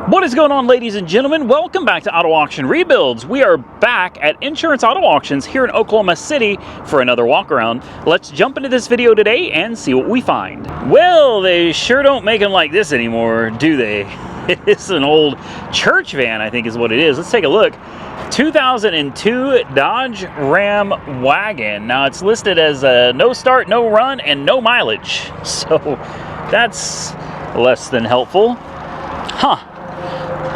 What is going on, ladies and gentlemen? Welcome back to Auto Auction Rebuilds. We are back at Insurance Auto Auctions here in Oklahoma City for another walk around. Let's jump into this video today and see what we find. Well, they sure don't make them like this anymore, do they? It's an old church van, I think is what it is. Let's take a look. 2002 Dodge Ram wagon. Now it's listed as no start, no run, and no mileage. So that's less than helpful. Huh.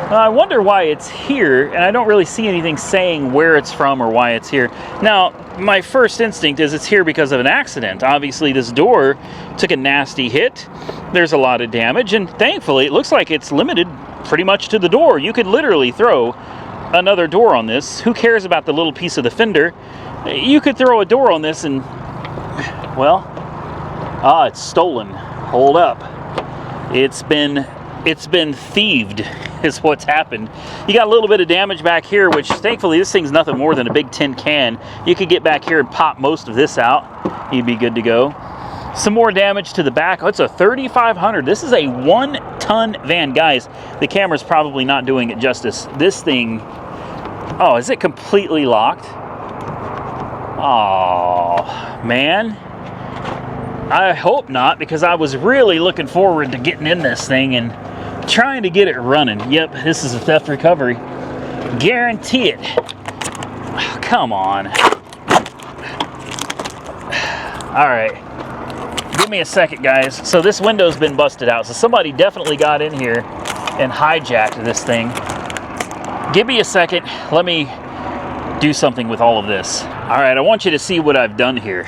I wonder why it's here, and I don't really see anything saying where it's from or why it's here. Now, my first instinct is it's here because of an accident. Obviously, this door took a nasty hit. There's a lot of damage, and thankfully, it looks like it's limited pretty much to the door. You could literally throw another door on this. Who cares about the little piece of the fender? You could throw a door on this and, well, it's stolen. Hold up. It's been thieved is what's happened. You got a little bit of damage back here, which thankfully this thing's nothing more than a big tin can. You could get back here and pop most of this out. You'd be good to go. Some more damage to the back. Oh, it's a 3500. This is a 1-ton van. Guys, the camera's probably not doing it justice. This thing, oh, is it completely locked? Oh, man. I hope not, because I was really looking forward to getting in this thing and trying to get it running. Yep, this is a theft recovery. Guarantee it. Oh, come on. All right. Give me a second, guys. So this window's been busted out. So somebody definitely got in here and hijacked this thing. Give me a second. Let me do something with all of this. All right, I want you to see what I've done here.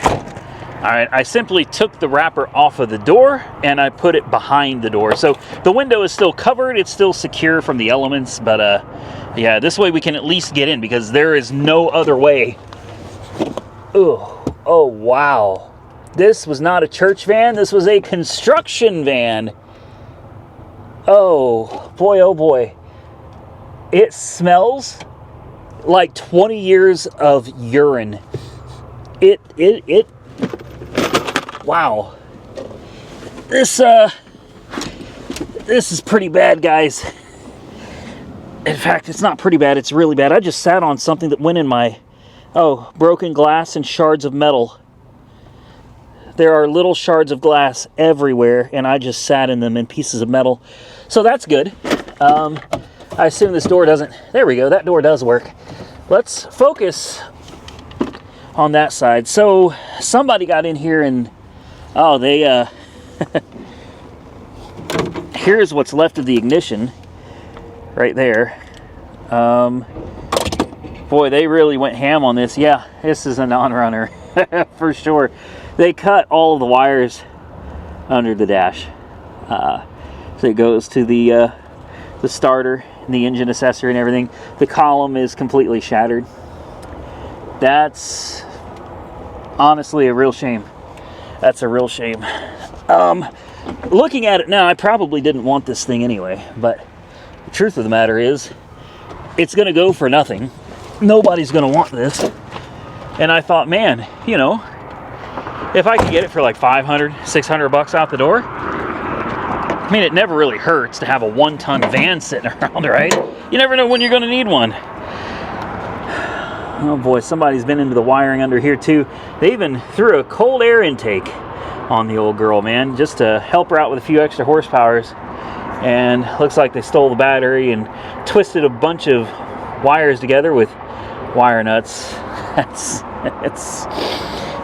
All right, I simply took the wrapper off of the door and I put it behind the door. So the window is still covered, it's still secure from the elements, but yeah, this way we can at least get in because there is no other way. Oh, wow. This was not a church van, this was a construction van. Oh boy. It smells like 20 years of urine. Wow, this is pretty bad, guys. In fact, it's not pretty bad, it's really bad. I just sat on something that went in my, broken glass and shards of metal. There are little shards of glass everywhere, and I just sat in them in pieces of metal. So that's good. I assume this door doesn't, there we go, that door does work. Let's focus on that side. So somebody got in here and they, here's what's left of the ignition, right there. Boy, they really went ham on this. Yeah, this is a non-runner, for sure. They cut all of the wires under the dash. So it goes to the starter, and the engine accessory and everything. The column is completely shattered. That's honestly a real shame. That's a real shame. Looking at it now, I probably didn't want this thing anyway, but the truth of the matter is, it's going to go for nothing. Nobody's going to want this. And I thought, man, you know, if I could get it for like 500, 600 bucks out the door, I mean, it never really hurts to have a 1-ton van sitting around, right? You never know when you're going to need one. Oh boy, somebody's been into the wiring under here too. They even threw a cold air intake on the old girl, man, just to help her out with a few extra horsepowers. And looks like they stole the battery and twisted a bunch of wires together with wire nuts.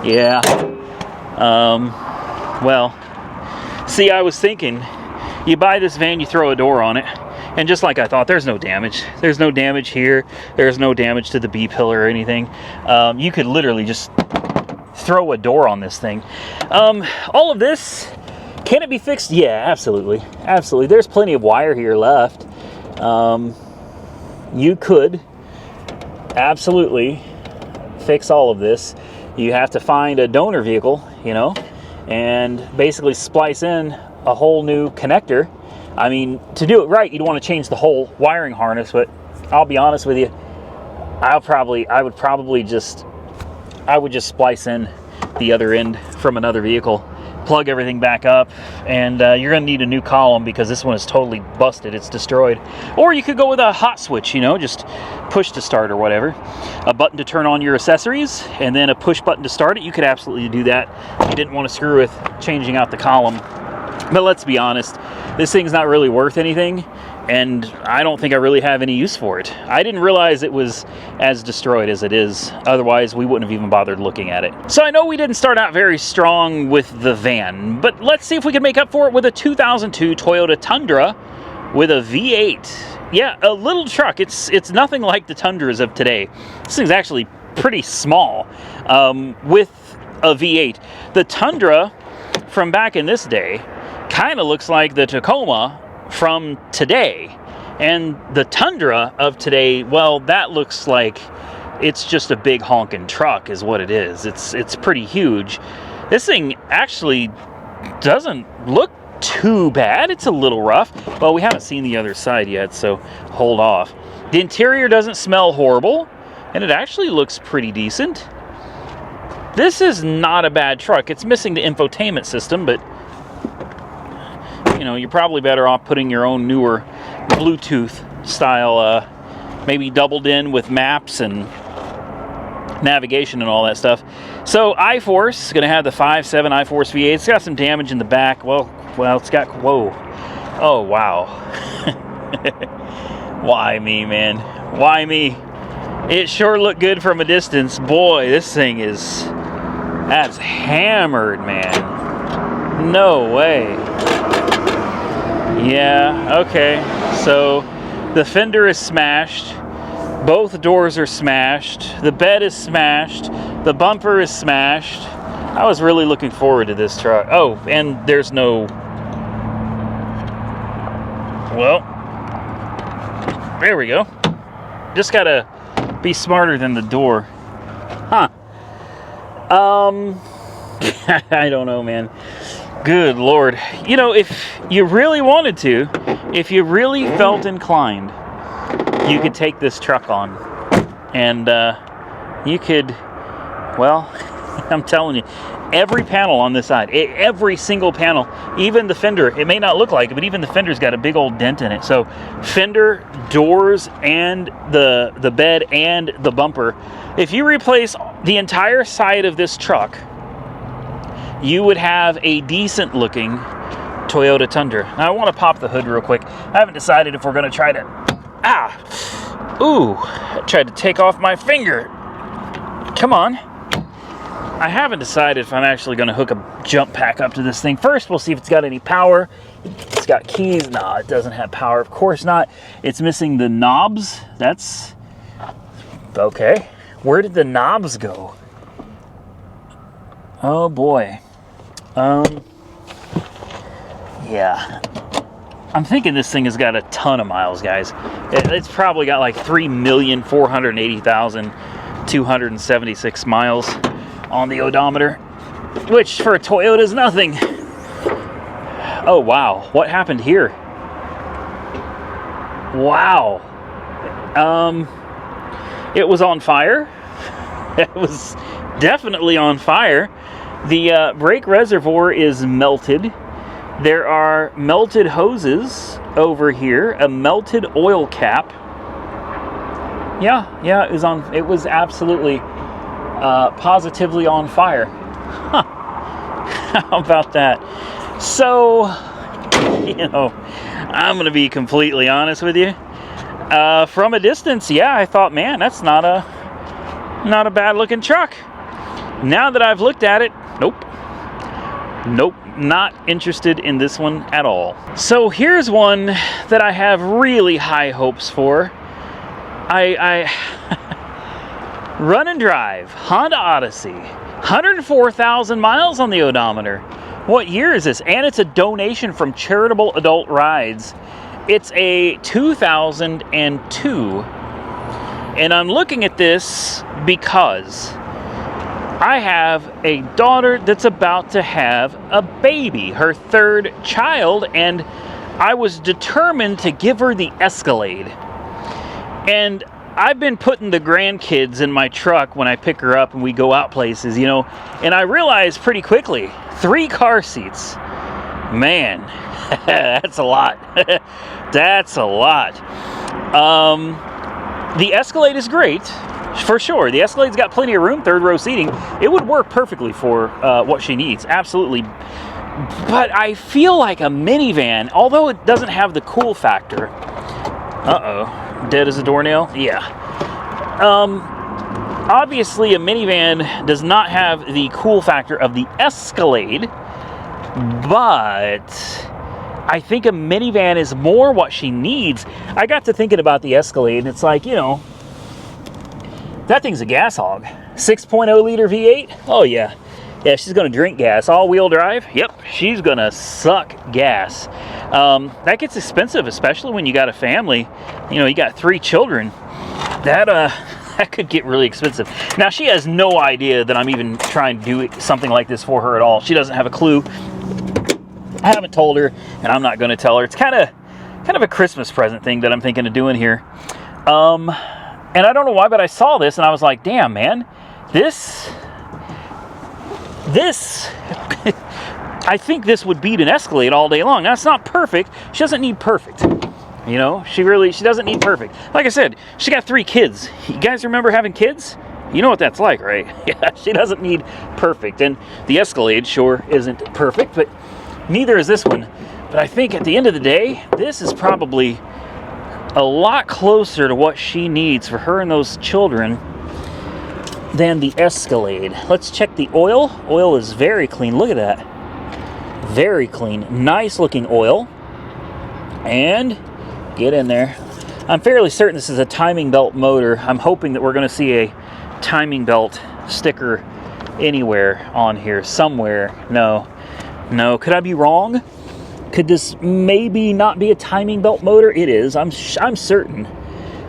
Yeah. Well, see, I was thinking, you buy this van, you throw a door on it, and just like I thought, there's no damage. There's no damage here. There's no damage to the B-pillar or anything. You could literally just throw a door on this thing. All of this, can it be fixed? Yeah, absolutely. Absolutely. There's plenty of wire here left. You could absolutely fix all of this. You have to find a donor vehicle, you know, and basically splice in a whole new connector. I mean, to do it right, you'd want to change the whole wiring harness, but I'll be honest with you, I would just splice in the other end from another vehicle plug everything back up, and you're going to need a new column because this one is totally busted. It's destroyed. Or you could go with a hot switch, you know, just push to start or whatever. A button to turn on your accessories, and then a push button to start it. You could absolutely do that if you didn't want to screw with changing out the column. But let's be honest, this thing's not really worth anything, and I don't think I really have any use for it. I didn't realize it was as destroyed as it is. Otherwise, we wouldn't have even bothered looking at it. So I know we didn't start out very strong with the van, but let's see if we can make up for it with a 2002 Toyota Tundra with a V8. Yeah, a little truck. It's nothing like the Tundras of today. This thing's actually pretty small with a V8. The Tundra from back in this day kind of looks like the Tacoma from today, and the Tundra of today, well, that looks like it's just a big honking truck is what it is. It's pretty huge. This thing actually doesn't look too bad. It's a little rough. Well, we haven't seen the other side yet, so hold off. The interior doesn't smell horrible, and it actually looks pretty decent. This is not a bad truck. It's missing the infotainment system, but you know, you're probably better off putting your own newer Bluetooth style, maybe doubled in with maps and navigation and all that stuff. So iForce is going to have the 5.7 iForce V8. It's got some damage in the back. Well, it's got, whoa. Oh, wow. Why me, man? Why me? It sure looked good from a distance. Boy, this thing that's hammered, man. No way. Yeah, okay. So the fender is smashed. Both doors are smashed. The bed is smashed. The bumper is smashed. I was really looking forward to this truck. Oh, and there's no... Well, there we go. Just gotta be smarter than the door. Huh. I don't know, man. Good Lord. You know, if you really wanted to, if you really felt inclined, you could take this truck on. And you could, well, I'm telling you, every panel on this side, every single panel, even the fender, it may not look like it, but even the fender's got a big old dent in it. So fender, doors, and the bed and the bumper, if you replace the entire side of this truck, you would have a decent looking Toyota Tundra. Now I want to pop the hood real quick. I haven't decided if we're going to try to, I tried to take off my finger. Come on. I haven't decided if I'm actually going to hook a jump pack up to this thing. First, we'll see if it's got any power. It's got keys. No, it doesn't have power. Of course not. It's missing the knobs. That's okay. Where did the knobs go? Oh boy. Yeah. I'm thinking this thing has got a ton of miles, guys. It's probably got like 3,480,276 miles on the odometer, which for a Toyota is nothing. Oh wow, what happened here? Wow. It was on fire. It was definitely on fire. The brake reservoir is melted. There are melted hoses over here, a melted oil cap. Yeah, it was absolutely positively on fire. Huh. How about that? So, you know, I'm going to be completely honest with you. From a distance, yeah, I thought, man, that's not a bad looking truck. Now that I've looked at it, nope, not interested in this one at all. So here's one that I have really high hopes for. I run and drive Honda Odyssey, 104,000 miles on the odometer. What year is this? And it's a donation from Charitable Adult Rides. It's a 2002. And I'm looking at this because I have a daughter that's about to have a baby, her third child, and I was determined to give her the Escalade. And I've been putting the grandkids in my truck when I pick her up and we go out places, you know, and I realized pretty quickly, 3 car seats, man, that's a lot. That's a lot. The Escalade is great, for sure. The Escalade's got plenty of room, 3rd row seating. It would work perfectly for what she needs, absolutely. But I feel like a minivan, although it doesn't have the cool factor. Uh-oh, dead as a doornail? Yeah. Obviously a minivan does not have the cool factor of the Escalade, but I think a minivan is more what she needs. I got to thinking about the Escalade, and it's like, you know, that thing's a gas hog. 6.0 liter V8? Oh yeah. Yeah, she's gonna drink gas. All-wheel drive? Yep, she's gonna suck gas. That gets expensive, especially when you got a family. You know, you got 3 children. That could get really expensive. Now, she has no idea that I'm even trying to do something like this for her at all. She doesn't have a clue. I haven't told her, and I'm not gonna tell her. It's kind of a Christmas present thing that I'm thinking of doing here. And I don't know why, but I saw this and I was like, damn, man, this I think this would beat an Escalade all day long. Now, it's not perfect. She doesn't need perfect. You know, she doesn't need perfect. Like I said, she got 3 kids. You guys remember having kids? You know what that's like, right? Yeah, she doesn't need perfect. And the Escalade sure isn't perfect, but neither is this one. But I think at the end of the day, this is probably a lot closer to what she needs for her and those children than the Escalade. Let's check the oil. Oil is very clean. Look at that. Very clean. Nice looking oil. And get in there. I'm fairly certain this is a timing belt motor. I'm hoping that we're going to see a timing belt sticker anywhere on here. Somewhere. No. Could I be wrong? Could this maybe not be a timing belt motor? It is. I'm certain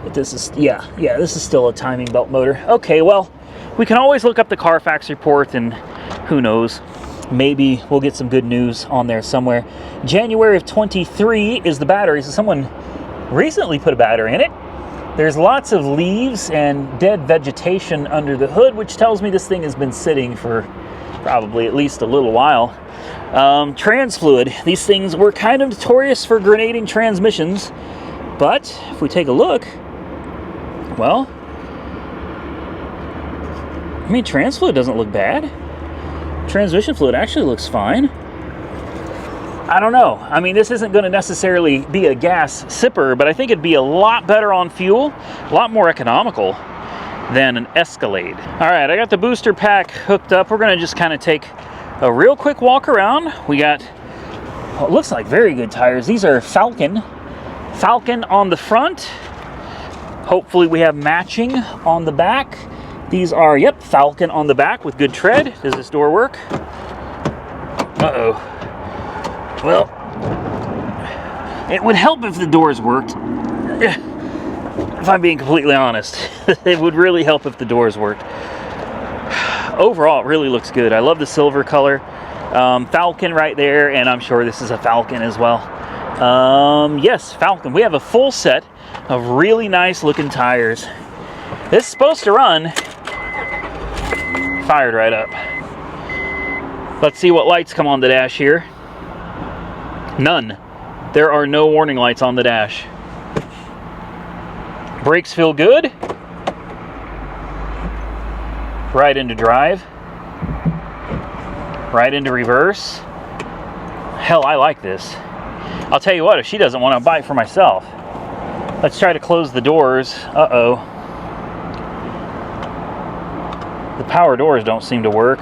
that this is, yeah, this is still a timing belt motor. Okay, well, we can always look up the Carfax report, and who knows, maybe we'll get some good news on there somewhere. January of 23 is the battery, so someone recently put a battery in it. There's lots of leaves and dead vegetation under the hood, which tells me this thing has been sitting for probably at least a little while. Trans fluid. These things were kind of notorious for grenading transmissions, but if we take a look, well, I mean, trans fluid doesn't look bad. Transmission fluid actually looks fine. I don't know. I mean, this isn't going to necessarily be a gas sipper, but I think it'd be a lot better on fuel, a lot more economical than an Escalade. All right, I got the booster pack hooked up. We're going to just kind of take a real quick walk around. We got what looks like very good tires. These are Falcon on the front. Hopefully we have matching on the back. These are, yep, Falcon on the back with good tread. Does this door work? Uh-oh. Well, it would help if the doors worked. If I'm being completely honest. It would really help if the doors worked. Overall, it really looks good. I love the silver color. Falcon right there, and I'm sure this is a Falcon as well. Yes, Falcon. We have a full set of really nice looking tires. This is supposed to run. Fired right up. Let's see what lights come on the dash here. None. There are no warning lights on the dash. Brakes feel good. Right into drive. Right into reverse. Hell, I like this. I'll tell you what, if she doesn't want to buy it for myself. Let's try to close the doors. Uh-oh. The power doors don't seem to work.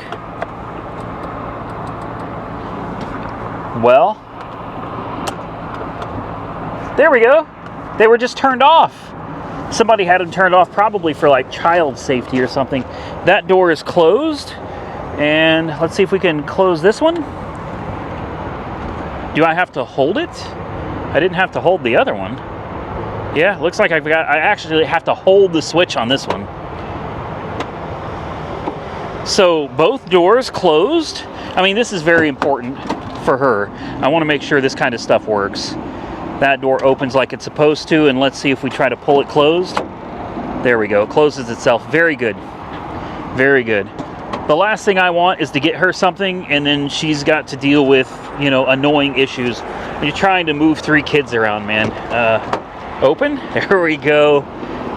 Well, there we go. They were just turned off. Somebody had them turned off probably for like child safety or something. That door is closed. And let's see if we can close this one. Do I have to hold it? I didn't have to hold the other one. Yeah, looks like I actually have to hold the switch on this one. So both doors closed. I mean, this is very important for her. I want to make sure this kind of stuff works. That door opens like it's supposed to, and let's see if we try to pull it closed. There we go. It closes itself. Very good. Very good. The last thing I want is to get her something and then she's got to deal with, you know, annoying issues. You're trying to move 3 kids around, man. Open. There we go.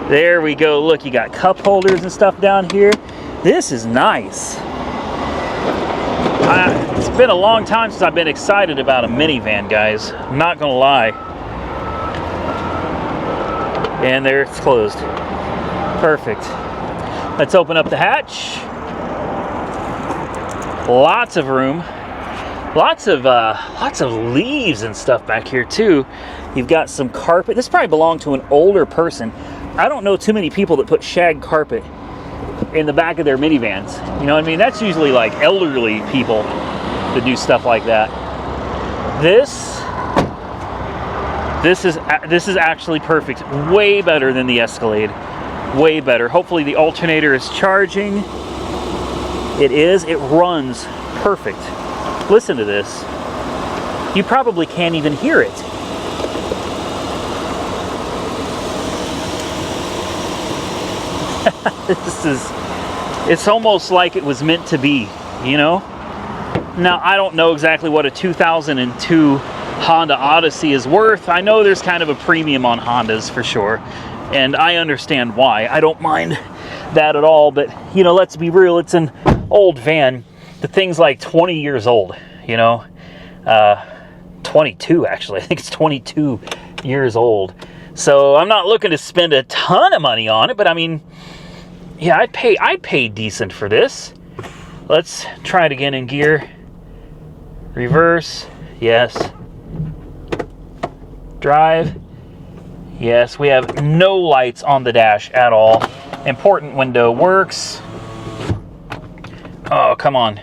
There we go. Look, you got cup holders and stuff down here. This is nice. It's been a long time since I've been excited about a minivan, guys. I'm not gonna lie. And there it's closed. Perfect. Let's open up the hatch. Lots of room. Lots of leaves and stuff back here too. You've got some carpet. This probably belonged to an older person. I don't know too many people that put shag carpet in the back of their minivans. You know what I mean? That's usually like elderly people that do stuff like that. This is actually perfect. Way better than the Escalade. Way better. Hopefully the alternator is charging. It is. It runs perfect. Listen to this. You probably can't even hear it. It's almost like it was meant to be, you know? Now, I don't know exactly what a 2002 Honda Odyssey is worth. I know there's kind of a premium on Hondas for sure, and I understand why. I don't mind that at all, but, you know, let's be real, it's an old van. The thing's like 20 years old, you know? 22, actually. I think it's 22 years old. So I'm not looking to spend a ton of money on it, but I mean, yeah, I'd pay decent for this. Let's try it again in gear. Reverse, yes. Drive, yes. We have no lights on the dash at all. Important window works. Oh, come on.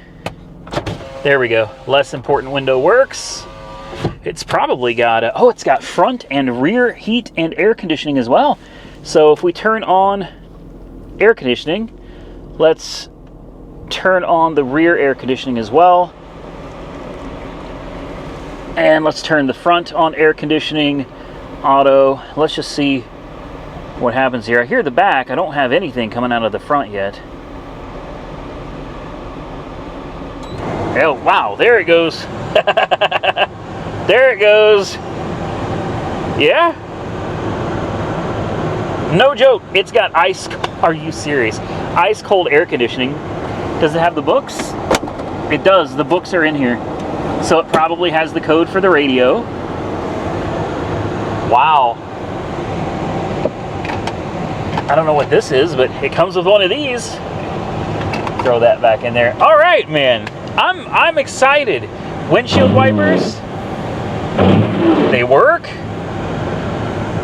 There we go. Less important window works. It's probably got it's got front and rear heat and air conditioning as well. So if we turn on air conditioning, let's turn on the rear air conditioning as well. And let's turn the front on air conditioning, auto. Let's just see what happens here. I hear the back. I don't have anything coming out of the front yet. Oh, wow, there it goes. There it goes. Yeah? No joke, it's got ice, are you serious? Ice cold air conditioning. Does it have the books? It does, the books are in here. So it probably has the code for the radio. Wow. I don't know what this is, but it comes with one of these. Throw that back in there. All right, man. I'm excited. Windshield wipers, they work.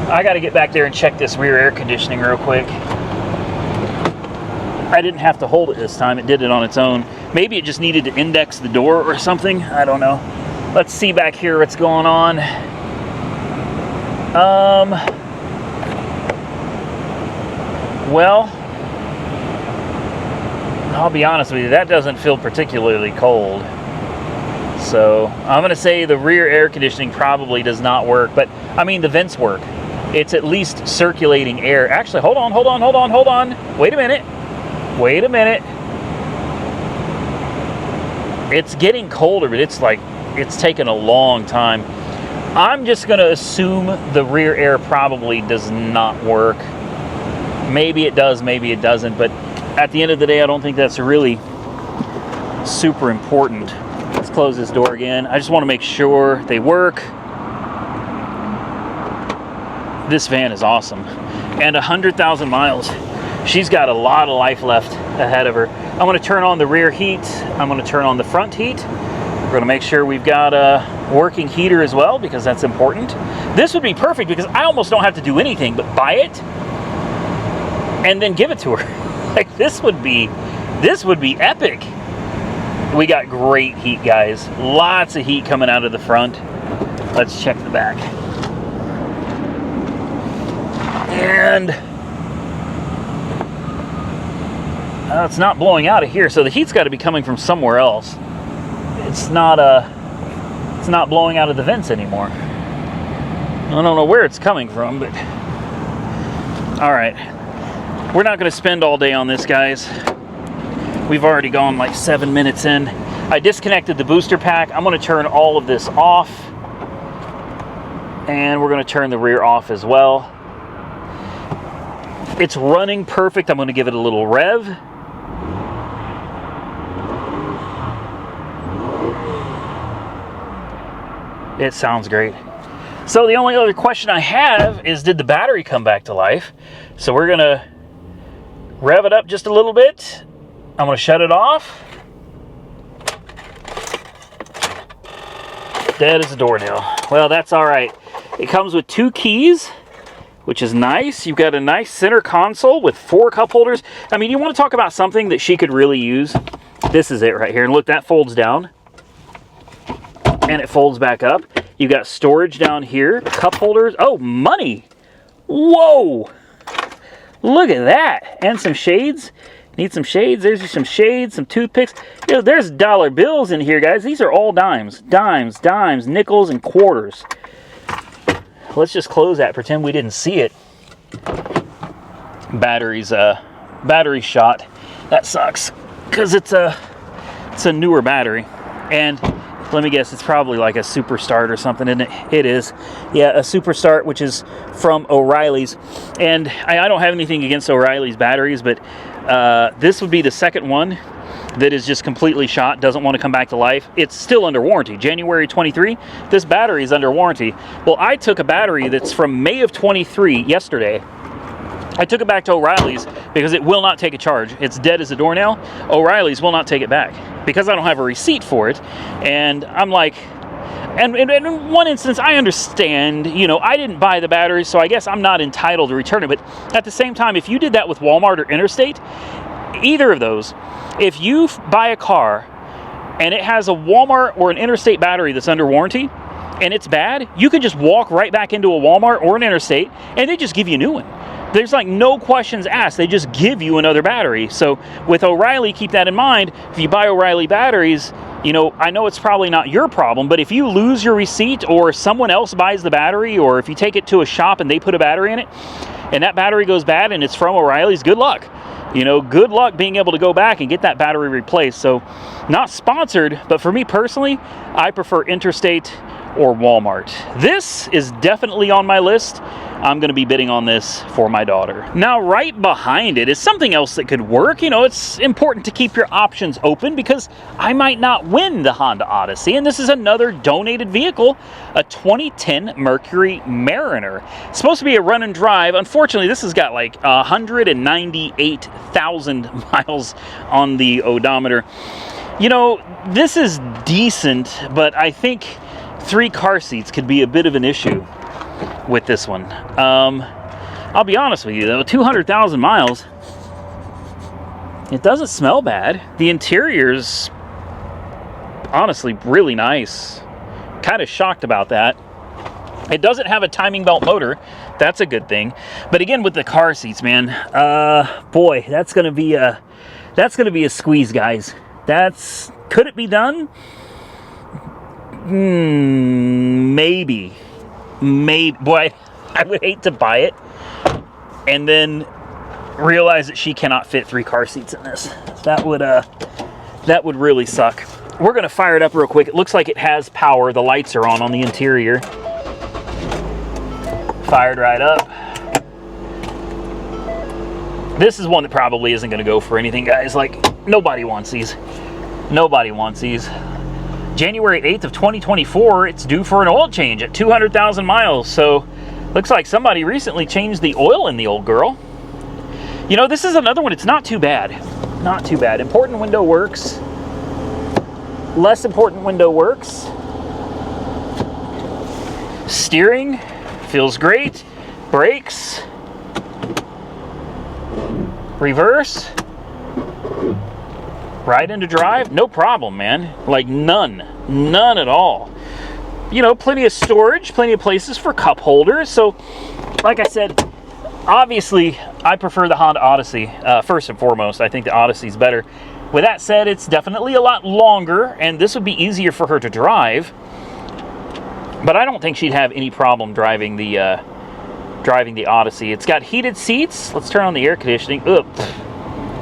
I got to get back there and check this rear air conditioning real quick. I didn't have to hold it this time. It did it on its own. Maybe it just needed to index the door or something. I don't know. Let's see back here what's going on. Well, I'll be honest with you, that doesn't feel particularly cold. So I'm gonna say the rear air conditioning probably does not work, but I mean the vents work. It's at least circulating air. Actually, hold on. Wait a minute. It's getting colder, but it's taken a long time. I'm just gonna assume the rear air probably does not work. Maybe it does, maybe it doesn't, but at the end of the day, I don't think that's really super important. Let's close this door again. I just want to make sure they work. This van is awesome. And 100,000 miles. She's got a lot of life left ahead of her. I'm going to turn on the rear heat. I'm going to turn on the front heat. We're going to make sure we've got a working heater as well, because that's important. This would be perfect because I almost don't have to do anything but buy it and then give it to her. Like this would be epic. We got great heat, guys. Lots of heat coming out of the front. Let's check the back. And it's not blowing out of here, so the heat's got to be coming from somewhere else. It's not blowing out of the vents anymore. I don't know where it's coming from, but all right. We're not going to spend all day on this, guys. We've already gone like 7 minutes in. I disconnected the booster pack. I'm going to turn all of this off. And we're going to turn the rear off as well. It's running perfect. I'm going to give it a little rev. It sounds great. So the only other question I have is, did the battery come back to life? So we're going to rev it up just a little bit. I'm going to shut it off. Dead as a doornail. Well, that's all right. It comes with 2 keys, which is nice. You've got a nice center console with 4 cup holders. I mean, you want to talk about something that she could really use? This is it right here. And look, that folds down. And it folds back up. You've got storage down here, cup holders. Oh, money. Whoa. Look at that. And some shades. Need some shades. There's some shades, some toothpicks. You know, there's dollar bills in here, guys. These are all dimes. Dimes, dimes, nickels, and quarters. Let's just close that. Pretend we didn't see it. Battery shot. That sucks. Because it's a newer battery. And let me guess, it's probably like a Super Start or something, isn't it? It is. Yeah, a Super Start, which is from O'Reilly's. And I don't have anything against O'Reilly's batteries, but this would be the second one that is just completely shot, doesn't want to come back to life. It's still under warranty. January 23, this battery is under warranty. Well, I took a battery that's from May of 23 yesterday. I took it back to O'Reilly's because it will not take a charge. It's dead as a doornail. O'Reilly's will not take it back because I don't have a receipt for it. And I'm like, and in one instance, I understand, you know, I didn't buy the battery, so I guess I'm not entitled to return it. But at the same time, if you did that with Walmart or Interstate, either of those, if you buy a car and it has a Walmart or an Interstate battery that's under warranty and it's bad, you can just walk right back into a Walmart or an Interstate and they just give you a new one. There's like no questions asked. They just give you another battery. So with O'Reilly, keep that in mind. If you buy O'Reilly batteries, you know, I know it's probably not your problem, but if you lose your receipt or someone else buys the battery, or if you take it to a shop and they put a battery in it and that battery goes bad and it's from O'Reilly's, good luck. You know, good luck being able to go back and get that battery replaced. So not sponsored, but for me personally, I prefer Interstate or Walmart. This is definitely on my list. I'm going to be bidding on this for my daughter. Now, right behind it is something else that could work. You know, it's important to keep your options open because I might not win the Honda Odyssey, and this is another donated vehicle, a 2010 Mercury Mariner. It's supposed to be a run and drive. Unfortunately, this has got like 198,000 miles on the odometer. You know, this is decent, but I think 3 car seats could be a bit of an issue with this one. I'll be honest with you though, 200,000 miles, it doesn't smell bad. The interior's honestly really nice. Kind of shocked about that. It doesn't have a timing belt motor. That's a good thing. But again, with the car seats, man, boy, that's gonna be a squeeze, guys. Could it be done? Maybe. Boy, I would hate to buy it and then realize that she cannot fit 3 car seats in this. That would really suck. We're gonna fire it up real quick. It looks like it has power. The lights are on the interior. Fired right up. This is one that probably isn't gonna go for anything, guys. Like, nobody wants these. Nobody wants these. January 8th of 2024, it's due for an oil change at 200,000 miles. So looks like somebody recently changed the oil in the old girl. You know, this is another one. It's not too bad. Not too bad. Important window works. Less important window works. Steering feels great. Brakes. Reverse. Right into drive, no problem, man. Like none at all. You know, plenty of storage, plenty of places for cup holders. So, like I said, obviously, I prefer the Honda Odyssey. First and foremost, I think the Odyssey's better. With that said, it's definitely a lot longer, and this would be easier for her to drive. But I don't think she'd have any problem driving the driving the Odyssey. It's got heated seats. Let's turn on the air conditioning. Ugh.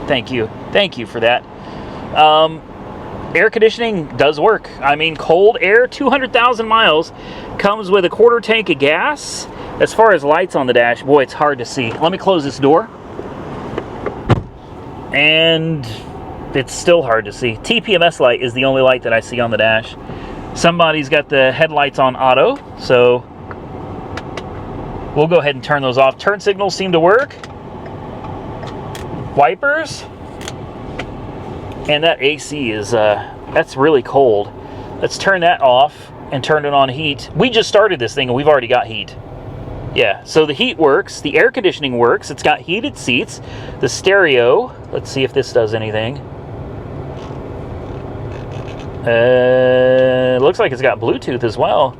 Thank you for that. Air conditioning does work. I mean, cold air, 200,000 miles, comes with a quarter tank of gas. As far as lights on the dash, boy, it's hard to see. Let me close this door. And it's still hard to see. TPMS light is the only light that I see on the dash. Somebody's got the headlights on auto, so we'll go ahead and turn those off. Turn signals seem to work. Wipers. And that AC is, that's really cold. Let's turn that off and turn it on heat. We just started this thing and we've already got heat. Yeah, so the heat works, the air conditioning works, it's got heated seats, the stereo, let's see if this does anything. Looks like it's got Bluetooth as well.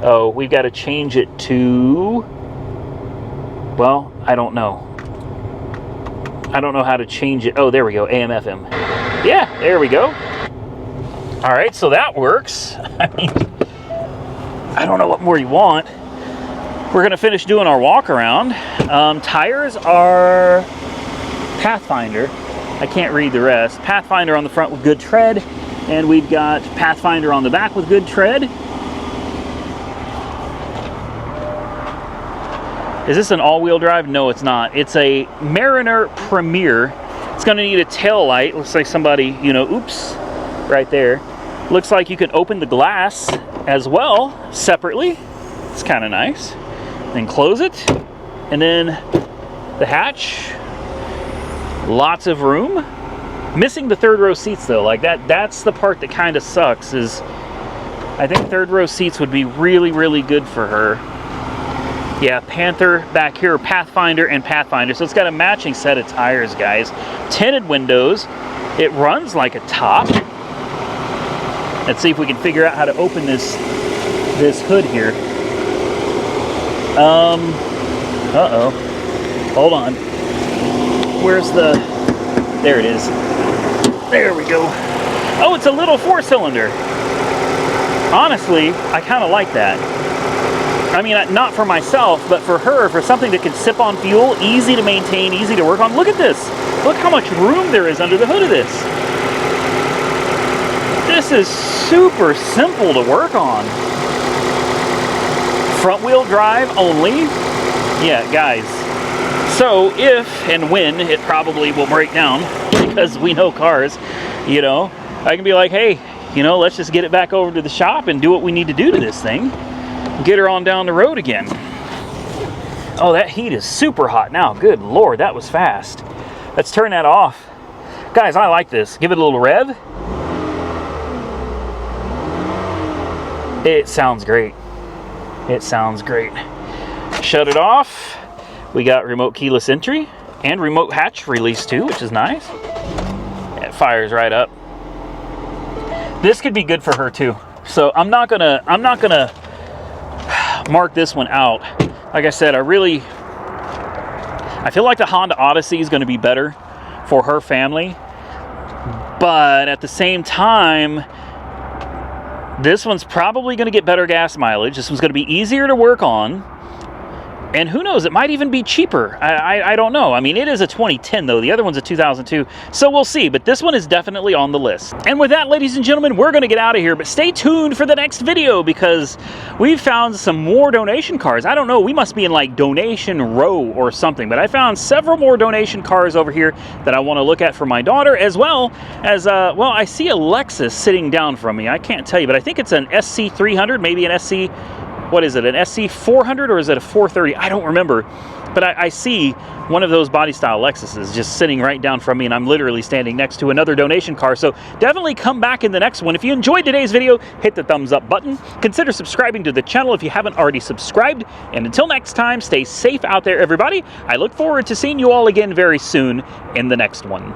Oh, we've got to change it to, well, I don't know. I don't know how to change it. Oh, there we go, AM, FM. Yeah, there we go. All right, so that works. I mean, I don't know what more you want. We're gonna finish doing our walk around. Tires are Pathfinder. I can't read the rest. Pathfinder on the front with good tread, and we've got Pathfinder on the back with good tread. Is this an all-wheel drive? No, it's not. It's a Mariner Premier. It's gonna need a tail light. Looks like somebody, you know, oops, right there. Looks like you can open the glass as well, separately. It's kind of nice. Then close it, and then the hatch. Lots of room. Missing the third row seats though, like that's the part that kind of sucks. Is I think third row seats would be really, really good for her. Yeah, Panther back here, Pathfinder and Pathfinder. So it's got a matching set of tires, guys. Tinted windows. It runs like a top. Let's see if we can figure out how to open this hood here. Uh-oh. Hold on. Where's the... There it is. There we go. Oh, it's a little 4-cylinder. Honestly, I kind of like that. I mean, not for myself, but for her, for something that can sip on fuel, easy to maintain, easy to work on. Look at this. Look how much room there is under the hood of this. This is super simple to work on. Front wheel drive only. Yeah, guys. So if and when it probably will break down, because we know cars, you know, I can be like, hey, you know, let's just get it back over to the shop and do what we need to do to this thing. Get her on down the road again. Oh, that heat is super hot now. Good Lord, that was fast. Let's turn that off. Guys, I like this. Give it a little rev. It sounds great. It sounds great. Shut it off. We got remote keyless entry and remote hatch release too, which is nice. It fires right up. This could be good for her too. So I'm not gonna mark this one out. Like I said, I feel like the Honda Odyssey is going to be better for her family, but at the same time, this one's probably going to get better gas mileage. This one's going to be easier to work on, and who knows, it might even be cheaper. I don't know. I mean, it is a 2010 though. The other one's a 2002, so we'll see. But this one is definitely on the list. And with that, ladies and gentlemen, we're going to get out of here. But stay tuned for the next video, because we've found some more donation cars. I don't know. We must be in like donation row or something. But I found several more donation cars over here that I want to look at for my daughter, as well as well, I see a Lexus sitting down from me. I can't tell you, but I think it's an SC300, maybe an SC. What is it, an SC400 or is it a 430? I don't remember. But I see one of those body style Lexuses just sitting right down from me, and I'm literally standing next to another donation car. So definitely come back in the next one. If you enjoyed today's video, hit the thumbs up button. Consider subscribing to the channel if you haven't already subscribed. And until next time, stay safe out there, everybody. I look forward to seeing you all again very soon in the next one.